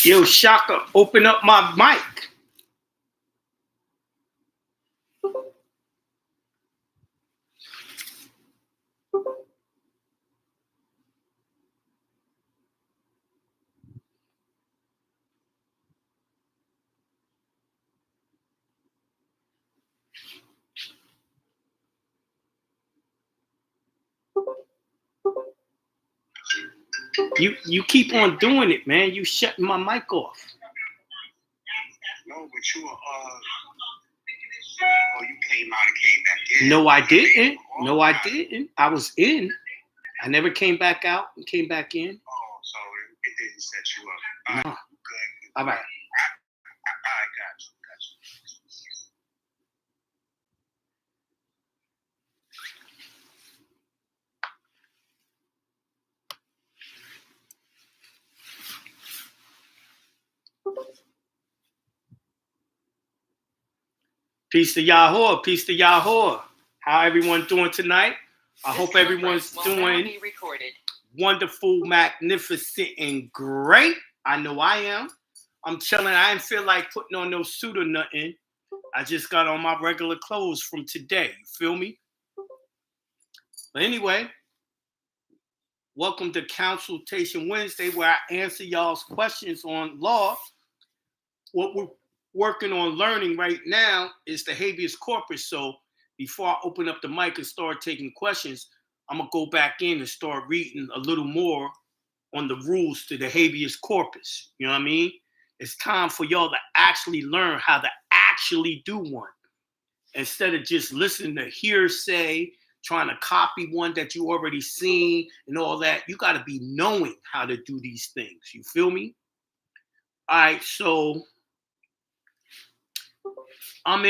Yo, Shaka, open up my mic. You keep on doing it, man. You shutting my mic off. No, but you came out and came back in. No, I didn't. No, I didn't. I was in. I never came back out and came back in. Oh, so it didn't set you up. No. Good. All right. I got you. Peace to Yahweh. Peace to Yahweh. How everyone doing tonight? I hope everyone's doing wonderful, magnificent, and great. I know I am. I'm chilling. I didn't feel like putting on no suit or nothing. I just got on my regular clothes from today. You feel me? But anyway, welcome to Consultation Wednesday, where I answer y'all's questions on law. What we're working on learning right now is the habeas corpus. So before I open up the mic and start taking questions, I'm going to go back in and start reading a little more on the rules to the habeas corpus. You know what I mean? It's time for y'all to actually learn how to actually do one instead of just listening to hearsay, trying to copy one that you already seen and all that. You got to be knowing how to do these things. You feel me? All right, so I'm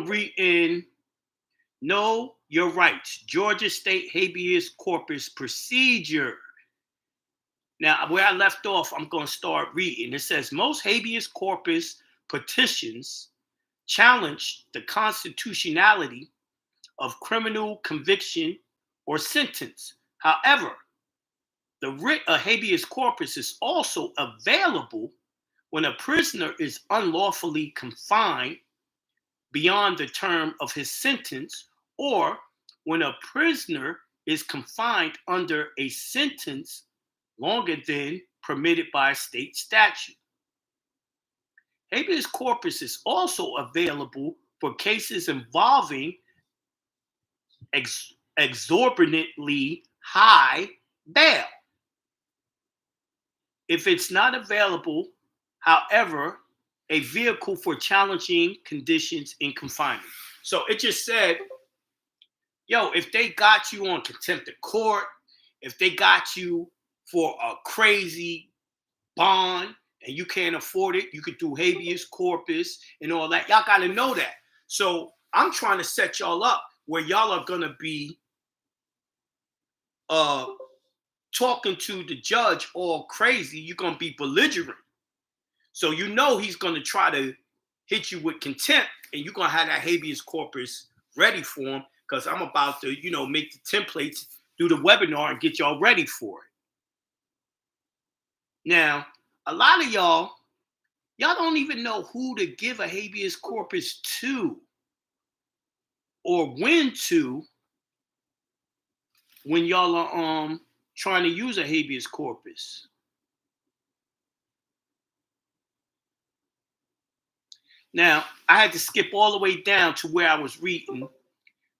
reading Know Your Rights, Georgia State Habeas Corpus Procedure. Now, where I left off, I'm going to start reading. It says, most habeas corpus petitions challenge the constitutionality of criminal conviction or sentence. However, the writ of habeas corpus is also available when a prisoner is unlawfully confined beyond the term of his sentence, or when a prisoner is confined under a sentence longer than permitted by state statute. Habeas corpus is also available for cases involving exorbitantly high bail. If it's not available, however, a vehicle for challenging conditions in confinement. So it just said, yo, if they got you on contempt of court, if they got you for a crazy bond and you can't afford it, you could do habeas corpus and all that. Y'all got to know that. So I'm trying to set y'all up where y'all are going to be talking to the judge all crazy. You're going to be belligerent. So you know he's going to try to hit you with contempt, and you're going to have that habeas corpus ready for him, because I'm about to, make the templates, do the webinar, and get y'all ready for it. Now, a lot of y'all don't even know who to give a habeas corpus to or when to when y'all are trying to use a habeas corpus. Now, I had to skip all the way down to where I was reading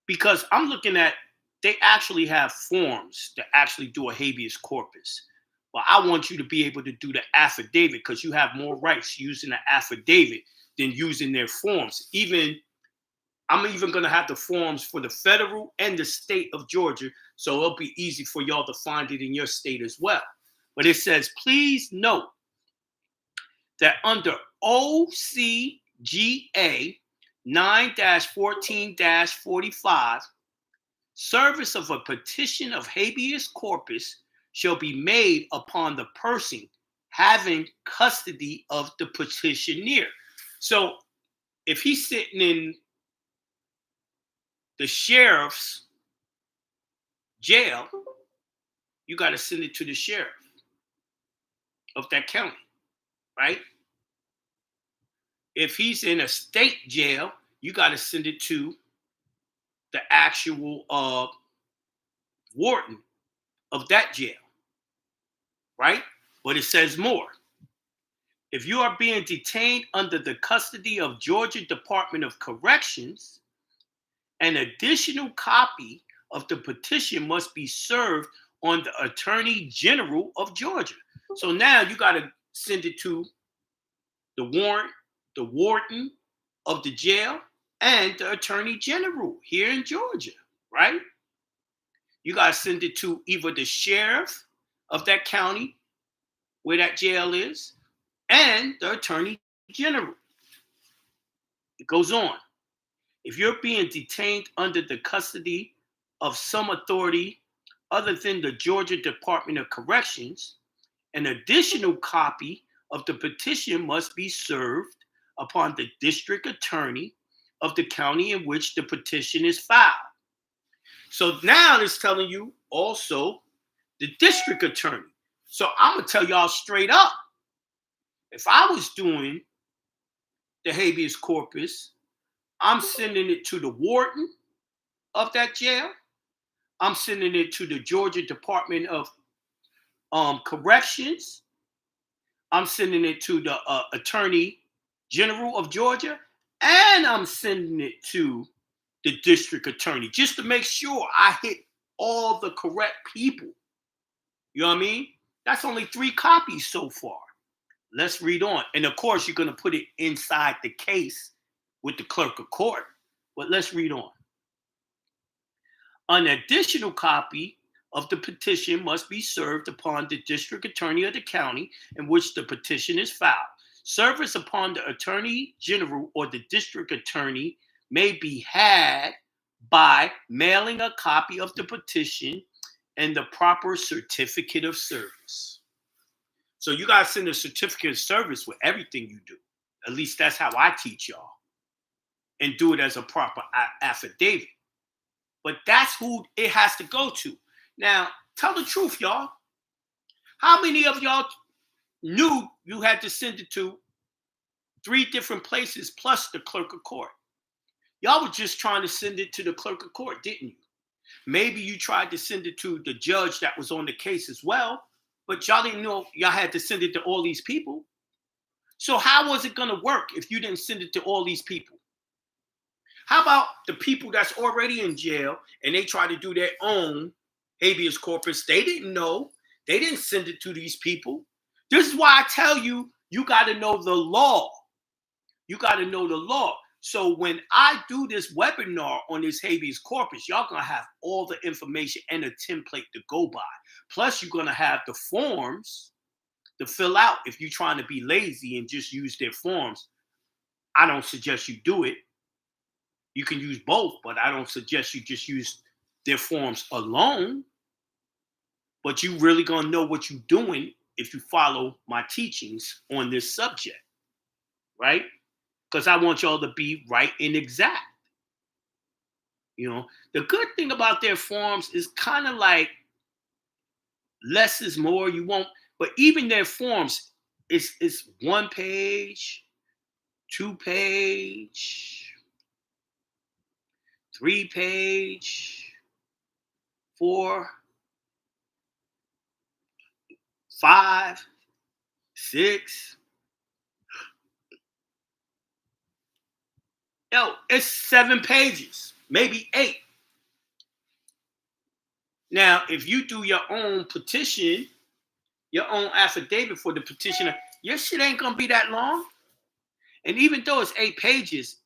because I'm looking at, they actually have forms to actually do a habeas corpus. But I want you to be able to do the affidavit because you have more rights using the affidavit than using their forms. I'm even going to have the forms for the federal and the state of Georgia, so it'll be easy for y'all to find it in your state as well. But it says, please note that under OCGA 9-14-45, service of a petition of habeas corpus shall be made upon the person having custody of the petitioner. So if he's sitting in the sheriff's jail, you got to send it to the sheriff. of that county, right? If he's in a state jail, you got to send it to the actual warden of that jail, right? But it says more. If you are being detained under the custody of Georgia Department of Corrections, an additional copy of the petition must be served on the Attorney General of Georgia. So now you got to send it to the warden of the jail, and the Attorney General here in Georgia, right? You got to send it to either the sheriff of that county where that jail is and the Attorney General. It goes on. If you're being detained under the custody of some authority other than the Georgia Department of Corrections, an additional copy of the petition must be served upon the district attorney of the county in which the petition is filed. So now it's telling you also the district attorney. So I'm going to tell y'all straight up, if I was doing the habeas corpus, I'm sending it to the warden of that jail. I'm sending it to the Georgia Department of Corrections. I'm sending it to the Attorney General of Georgia, and I'm sending it to the district attorney just to make sure I hit all the correct people. You know what I mean? That's only 3 copies so far. Let's read on. And of course, you're going to put it inside the case with the clerk of court. But let's read on. An additional copy of the petition must be served upon the district attorney of the county in which the petition is filed. Service upon the Attorney General or the district attorney may be had by mailing a copy of the petition and the proper certificate of service. So you got to send a certificate of service with everything you do. At least that's how I teach y'all. And do it as a proper affidavit. But that's who it has to go to. Now, tell the truth, y'all. How many of y'all knew you had to send it to 3 different places plus the clerk of court? Y'all were just trying to send it to the clerk of court, didn't you? Maybe you tried to send it to the judge that was on the case as well, but y'all didn't know y'all had to send it to all these people. So how was it going to work if you didn't send it to all these people? How about the people that's already in jail and they try to do their own habeas corpus? They didn't know. They didn't send it to these people. This is why I tell you, you got to know the law. You got to know the law. So when I do this webinar on this habeas corpus, y'all going to have all the information and a template to go by. Plus, you're going to have the forms to fill out if you're trying to be lazy and just use their forms. I don't suggest you do it. You can use both, but I don't suggest you just use their forms alone. But you really going to know what you're doing if you follow my teachings on this subject, right? Because I want y'all to be right and exact. You know, the good thing about their forms is kind of like less is more. You won't, but even their forms, it's 1 page, 2 page, 3 page, 4, 5, 6. Yo, it's 7 pages, maybe 8. Now, if you do your own petition, your own affidavit for the petitioner, your shit ain't gonna be that long. And even though it's 8 pages,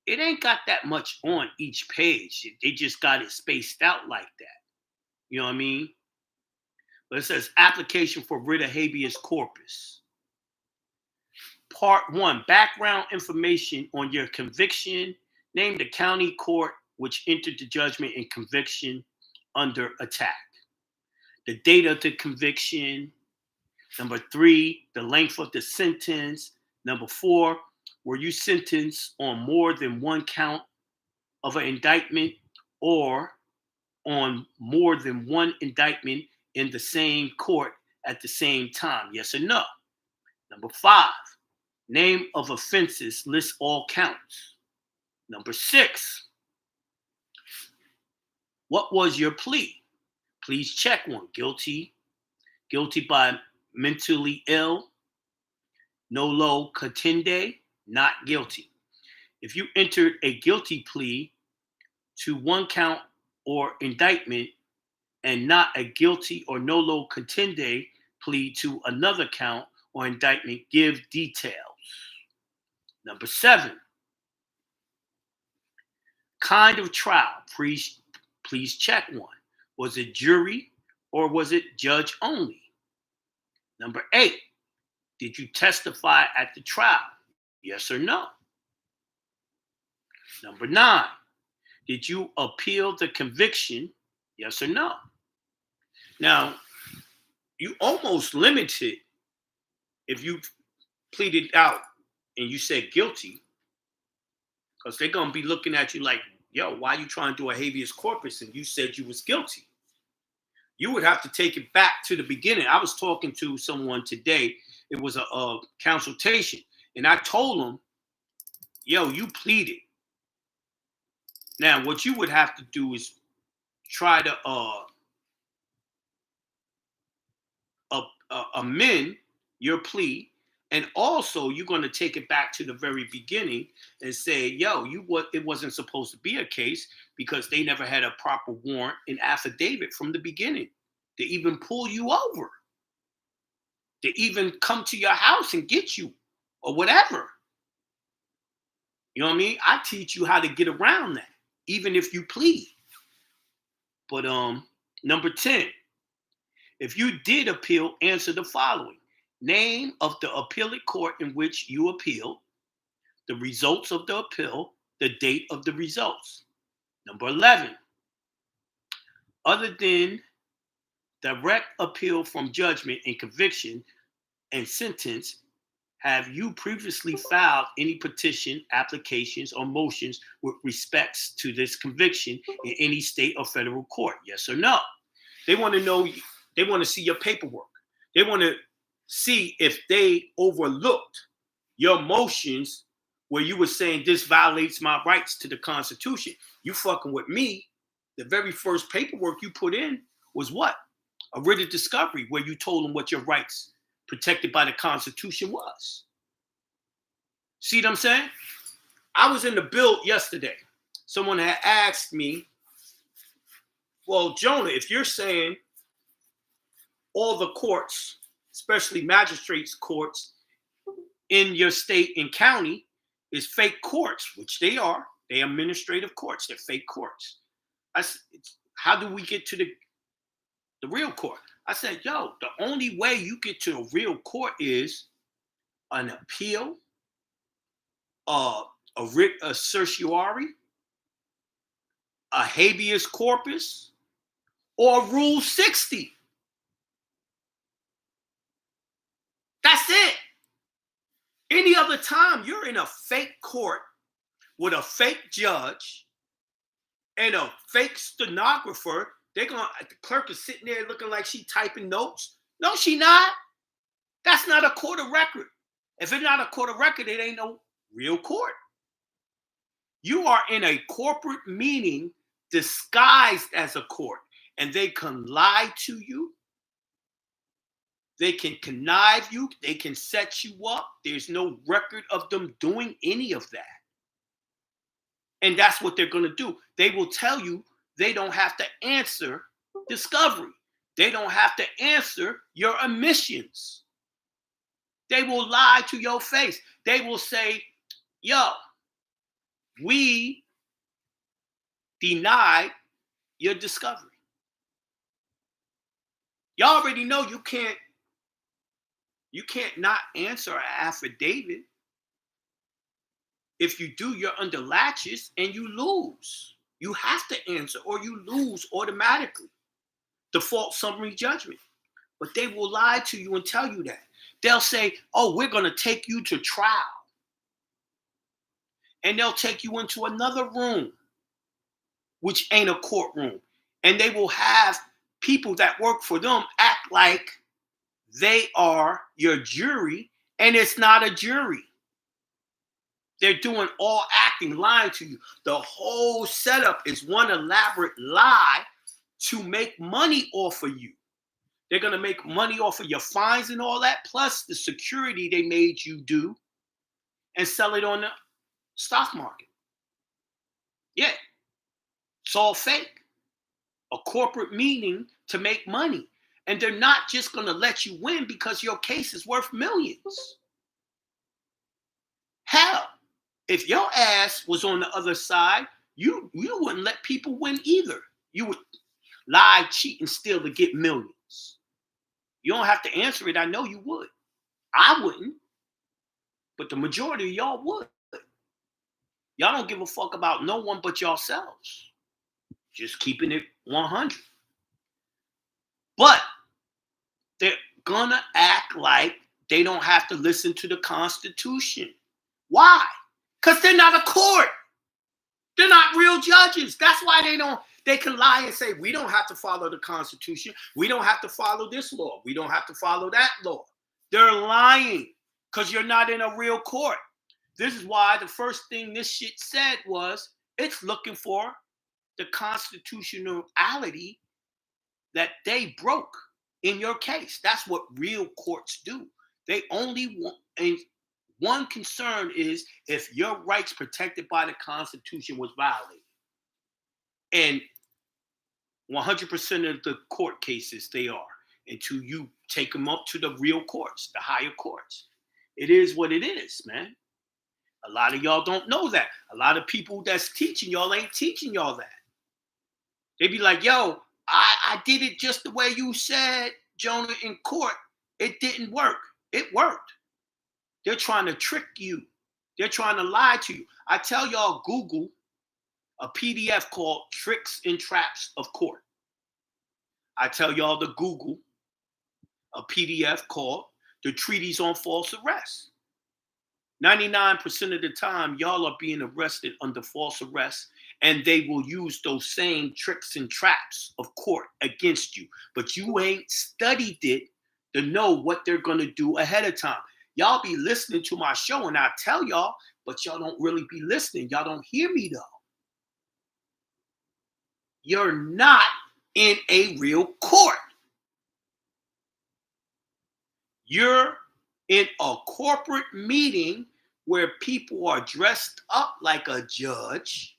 it ain't got that much on each page. They just got it spaced out like that. You know what I mean? But it says application for writ of habeas corpus. Part 1, background information on your conviction. Name the county court which entered the judgment and conviction under attack. The date of the conviction. Number 3, the length of the sentence. Number 4, were you sentenced on more than 1 count of an indictment or on more than 1 indictment in the same court at the same time? Yes or no? Number 5, name of offenses, list all counts. Number 6, what was your plea? Please check one. Guilty by mentally ill, nolo contendere, not guilty. If you entered a guilty plea to one count or indictment and not a guilty or nolo contendere plea to another count or indictment, give details. Number 7, kind of trial. Please check one. Was it jury or was it judge only? Number 8, did you testify at the trial? Yes or no? Number 9, did you appeal the conviction? Yes or no? Now, you almost limited if you pleaded out and you said guilty, because they're going to be looking at you like, yo, why are you trying to do a habeas corpus and you said you was guilty? You would have to take it back to the beginning. I was talking to someone today. It was a consultation. And I told them, yo, you pleaded. Now, what you would have to do is try to amend your plea. And also, you're going to take it back to the very beginning and say, yo, it wasn't supposed to be a case because they never had a proper warrant and affidavit from the beginning to even pull you over, to even come to your house and get you or whatever. You know what I mean? I teach you how to get around that, even if you plead. But number 10, if you did appeal, answer the following. Name of the appellate court in which you appealed, the results of the appeal, the date of the results. Number 11, other than direct appeal from judgment and conviction and sentence, have you previously filed any petition, applications, or motions with respects to this conviction in any state or federal court? Yes or no? They want to know, they want to see your paperwork. They want to see if they overlooked your motions where you were saying this violates my rights to the Constitution. You fucking with me. The very first paperwork you put in was what? A writ of discovery where you told them what your rights protected by the Constitution was. See what I'm saying? I was in the build yesterday. Someone had asked me, well, Jonah, if you're saying all the courts, especially magistrates courts in your state and county is fake courts, which they are. They're administrative courts. They're fake courts. How do we get to the real court? I said, yo, the only way you get to a real court is an appeal, a writ of certiorari, a habeas corpus, or Rule 60. That's it. Any other time you're in a fake court with a fake judge and a fake stenographer, the clerk is sitting there looking like she typing notes. No, she not. That's not a court of record. If it's not a court of record, it ain't no real court. You are in a corporate meeting disguised as a court, and they can lie to you. They can connive you. They can set you up. There's no record of them doing any of that. And that's what they're going to do. They will tell you they don't have to answer discovery. They don't have to answer your admissions. They will lie to your face. They will say, yo, we denied your discovery. Y'all already know you can't not answer an affidavit. If you do, you're under laches and you lose. You have to answer or you lose automatically. Default summary judgment. But they will lie to you and tell you that. They'll say, oh, we're going to take you to trial. And they'll take you into another room, which ain't a courtroom. And they will have people that work for them act like they are your jury, and it's not a jury. They're doing all acting, lying to you. The whole setup is one elaborate lie to make money off of you. They're going to make money off of your fines and all that, plus the security they made you do and sell it on the stock market. Yeah, it's all fake. A corporate meeting to make money. And they're not just going to let you win because your case is worth millions. Hell, if your ass was on the other side, you wouldn't let people win either. You would lie, cheat, and steal to get millions. You don't have to answer it. I know you would. I wouldn't. But the majority of y'all would. Y'all don't give a fuck about no one but yourselves. Just keeping it 100. But they're gonna act like they don't have to listen to the Constitution. Why? Because they're not a court. They're not real judges. That's why they can lie and say, we don't have to follow the Constitution. We don't have to follow this law. We don't have to follow that law. They're lying because you're not in a real court. This is why the first thing this shit said was, it's looking for the constitutionality that they broke in your case. That's what real courts do. They only want, and one concern is if your rights protected by the Constitution was violated. And 100% of the court cases, they are, until you take them up to the real courts, the higher courts. It is what it is, man. A lot of y'all don't know that. A lot of people that's teaching y'all ain't teaching y'all that. They be like, yo, I did it just the way you said, Jonah, in court. It didn't work. It worked. They're trying to trick you. They're trying to lie to you. I tell y'all, Google a PDF called Tricks and Traps of Court. I tell y'all to Google a PDF called The Treatise on False Arrest. 99% of the time, y'all are being arrested under false arrest, and they will use those same tricks and traps of court against you. But you ain't studied it to know what they're going to do ahead of time. Y'all be listening to my show, and I tell y'all, but y'all don't really be listening. Y'all don't hear me, though. You're not in a real court. You're in a corporate meeting where people are dressed up like a judge.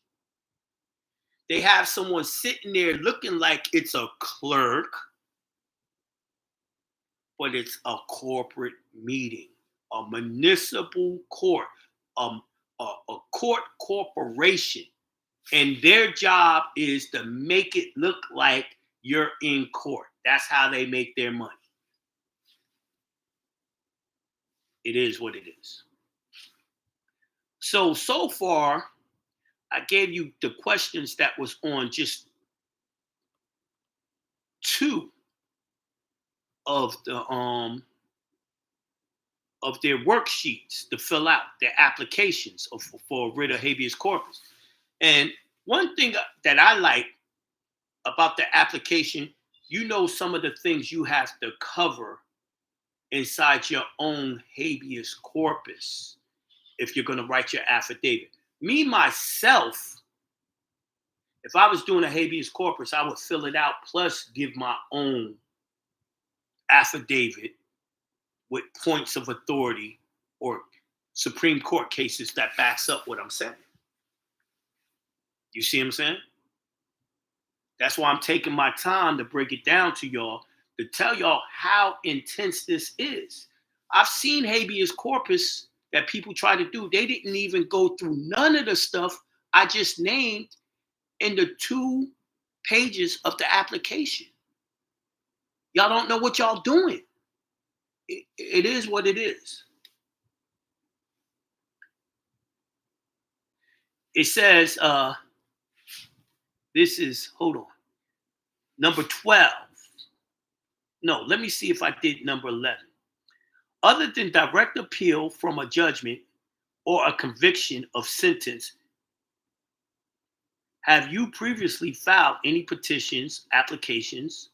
They have someone sitting there looking like it's a clerk, but it's a corporate meeting, a municipal court, a court corporation. And their job is to make it look like you're in court. That's how they make their money. It is what it is. So far, I gave you the questions that was on just 2 of the of their worksheets to fill out their applications for writ of habeas corpus. And one thing that I like about the application, you know, some of the things you have to cover inside your own habeas corpus if you're going to write your affidavit. Me, myself, if I was doing a habeas corpus, I would fill it out plus give my own affidavit with points of authority or Supreme Court cases that backs up what I'm saying. You see what I'm saying? That's why I'm taking my time to break it down to y'all, to tell y'all how intense this is. I've seen habeas corpus that people try to do. They didn't even go through none of the stuff I just named in the 2 pages of the application. Y'all don't know what y'all doing. It is what it is. It says, this is, hold on, number 12. No, let me see if I did number 11. Other than direct appeal from a judgment or a conviction of sentence, have you previously filed any petitions, applications,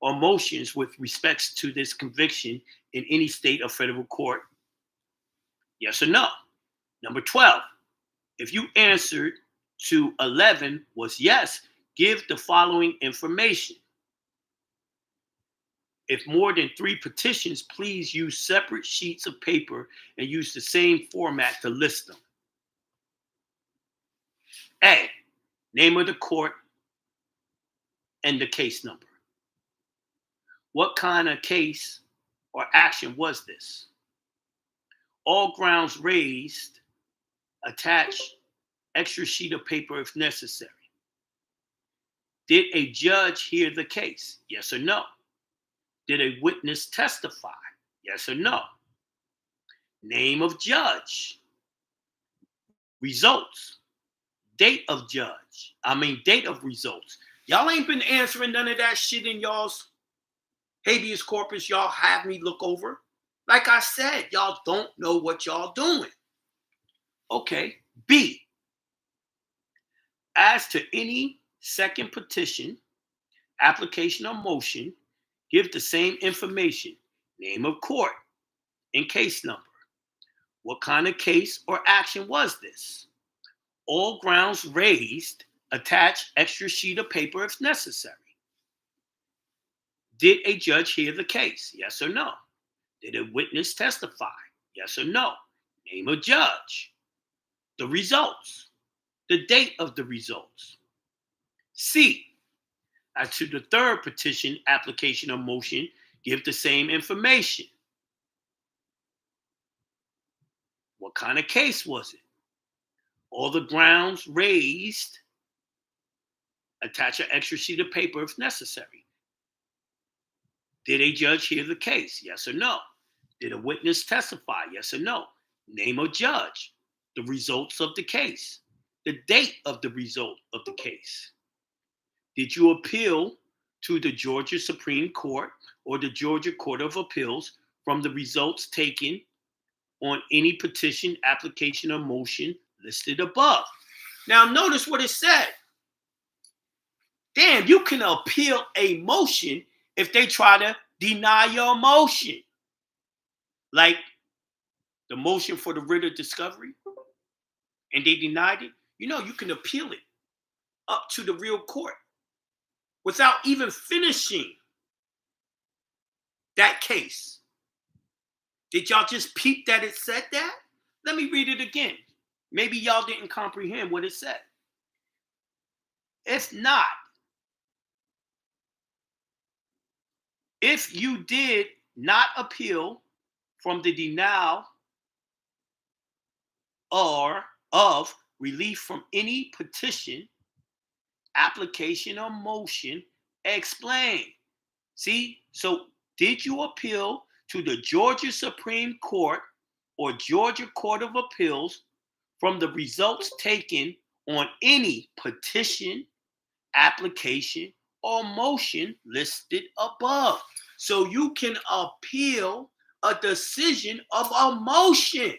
or motions with respects to this conviction in any state or federal court? Yes or no? Number 12, if you answered to 11 was yes, give the following information. If more than 3 petitions, please use separate sheets of paper and use the same format to list them. A, name of the court and the case number. What kind of case or action was this? All grounds raised, attach extra sheet of paper if necessary. Did a judge hear the case? Yes or no? Did a witness testify? Yes or no? Name of judge. Results. Date of results. Y'all ain't been answering none of that shit in y'all's habeas corpus y'all have me look over. Like I said, y'all don't know what y'all doing. Okay, B. As to any second petition, application, or motion, give the same information, name of court and case number. What kind of case or action was this? All grounds raised, attach extra sheet of paper if necessary. Did a judge hear the case? Yes or no? Did a witness testify? Yes or no? Name of judge. The results. The date of the results. C. As to the third petition, application, or motion, give the same information. What kind of case was it? All the grounds raised, attach an extra sheet of paper if necessary. Did a judge hear the case? Yes or no? Did a witness testify? Yes or no? Name of judge. The results of the case. The date of the result of the case. Did you appeal to the Georgia Supreme Court or the Georgia Court of Appeals from the results taken on any petition, application, or motion listed above? Now notice what it said. Damn, you can appeal a motion if they try to deny your motion. Like the motion for the writ of discovery, and they denied it. You know, you can appeal it up to the real court without even finishing that case. Did y'all just peep that it said that? Let me read it again. Maybe y'all didn't comprehend what it said. If not, if you did not appeal from the denial or of relief from any petition, application, or motion, explain. See, so did you appeal to the Georgia Supreme Court or Georgia Court of Appeals from the results taken on any petition, application, or motion listed above? So you can appeal a decision of a motion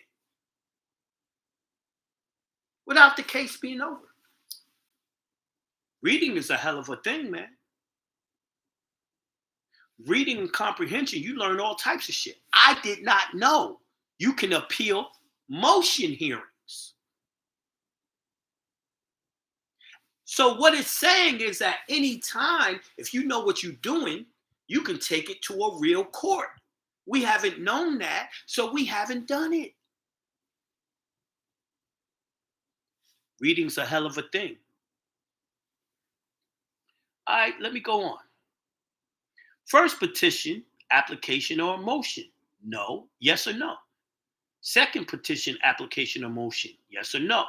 without the case being over. Reading is a hell of a thing, man. Reading and comprehension, you learn all types of shit. I did not know you can appeal motion hearings. So what it's saying is that any time, if you know what you're doing, you can take it to a real court. We haven't known that, so we haven't done it. Reading's a hell of a thing. All right, let me go on. First petition, application, or motion. No, yes or no. Second petition, application, or motion. Yes or no.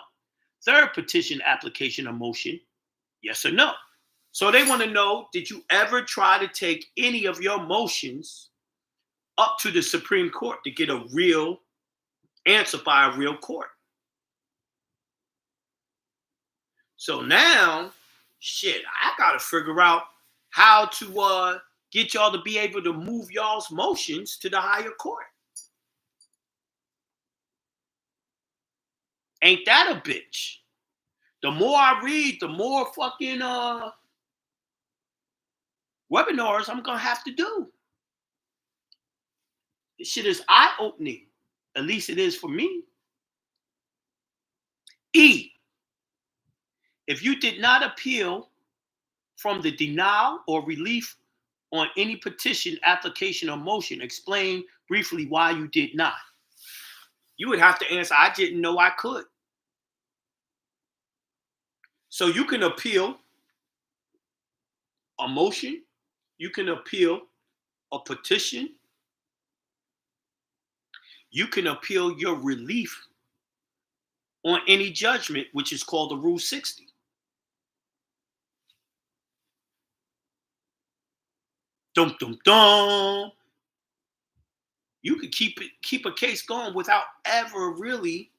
Third petition, application, or motion. Yes or no. So they want to know, did you ever try to take any of your motions up to the Supreme Court to get a real answer by a real court? So now, shit, I got to figure out how to get y'all to be able to move y'all's motions to the higher court. Ain't that a bitch? The more I read, the more fucking webinars I'm going to have to do. This shit is eye-opening. At least it is for me. E, if you did not appeal from the denial or relief on any petition, application, or motion, explain briefly why you did not. You would have to answer, I didn't know I could. So you can appeal a motion, you can appeal a petition, you can appeal your relief on any judgment, which is called the Rule 60. Dum dum dum. You could keep a case going without ever really